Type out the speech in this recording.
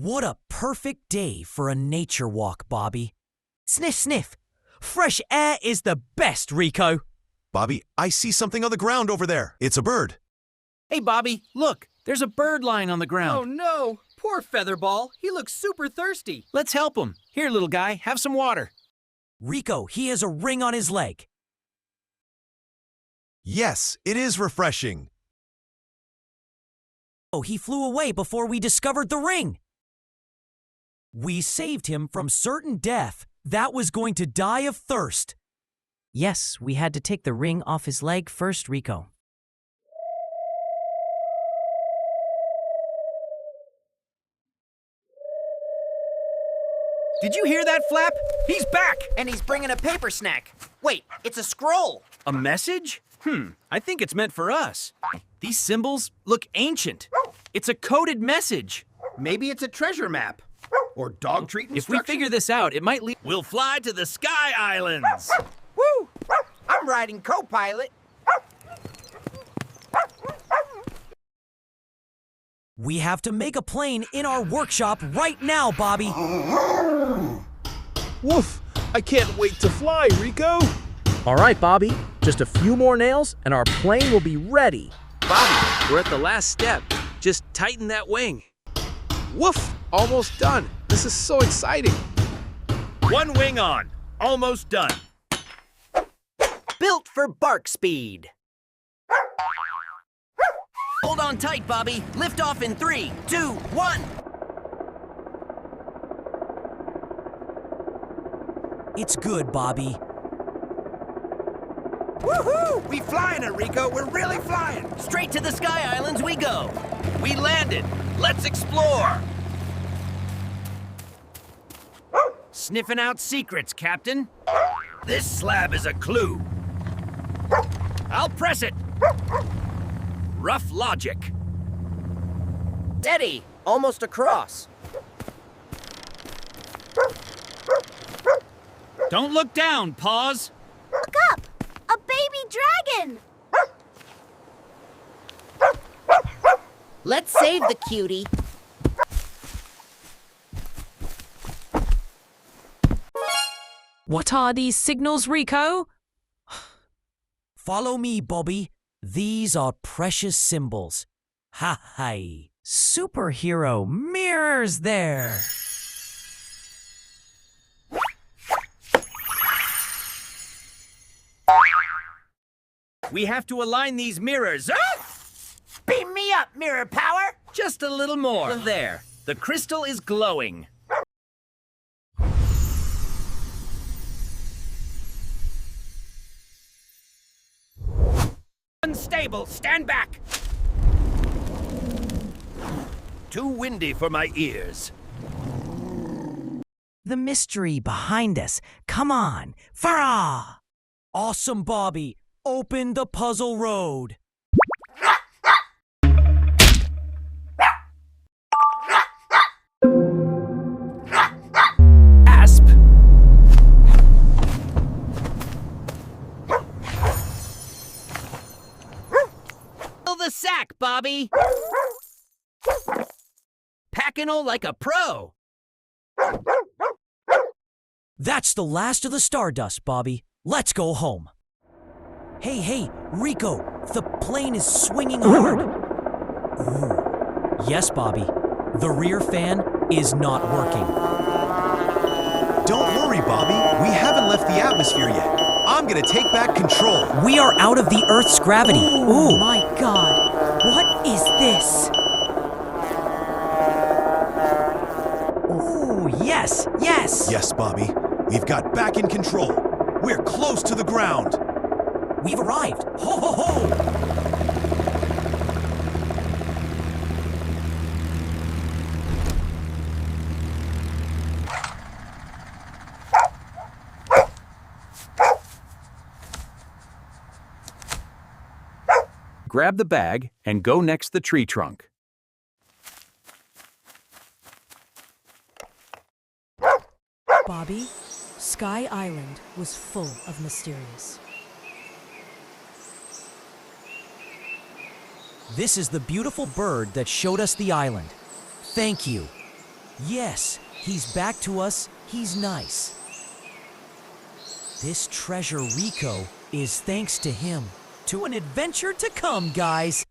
What a perfect day for a nature walk, Bobby. Sniff, sniff. Fresh air is the best, Rico. Bobby, I see something on the ground over there. It's a bird. Hey, Bobby, look. There's a bird lying on the ground. Oh, no. Poor Featherball. He looks super thirsty. Let's help him. Here, little guy, have some water. Rico, he has a ring on his leg. Yes, it is refreshing. Oh, he flew away before we discovered the ring. We saved him from certain death. That was going to die of thirst. Yes, we had to take the ring off his leg first, Rico. Did you hear that, Flap? He's back! And he's bringing a paper snack. Wait, it's a scroll. A message? I think it's meant for us. These symbols look ancient. It's a coded message. Maybe it's a treasure map. Or dog treat If we figure this out, it might lead... We'll fly to the Sky Islands. Woo! I'm riding co-pilot. We have to make a plane in our workshop right now, Bobby. Woof! I can't wait to fly, Rico! All right, Bobby. Just a few more nails and our plane will be ready. Bobby, we're at the last step. Just tighten that wing. Woof! Almost done. This is so exciting. One wing on. Almost done. Built for bark speed. Hold on tight, Bobby. Lift off in 3, 2, 1. It's good, Bobby. Woohoo! We flying it, Rico. We're really flying. Straight to the Sky Islands we go. We landed. Let's explore. Sniffing out secrets, Captain. This slab is a clue. I'll press it. Rough logic. Steady. Almost across. Don't look down, Paws. Look up! A baby dragon! Let's save the cutie. What are these signals, Rico? Follow me, Bobby. These are precious symbols. Ha-hi. Superhero mirrors there. We have to align these mirrors. Beam me up, mirror power! Just a little more. There. The crystal is glowing. Unstable. Stand back. Too windy for my ears. The mystery behind us. Come on. Farah! Awesome, Bobby. Open the puzzle road. Asp. Fill the sack, Bobby. Packing-o like a pro. That's the last of the stardust, Bobby. Let's go home. Hey, Rico, the plane is swinging hard. Ooh. Yes, Bobby. The rear fan is not working. Don't worry, Bobby. We haven't left the atmosphere yet. I'm gonna take back control. We are out of the Earth's gravity. Oh my God. What is this? Ooh, yes. Yes, Bobby. We've got back in control. We're close to the ground. We've arrived. Ho, ho, ho! Grab the bag and go next the tree trunk. Bobby, Sky Island was full of mysterious. This is the beautiful bird that showed us the island. Thank you. Yes, he's back to us. He's nice. This treasure, Rico, is thanks to him. To an adventure to come, guys.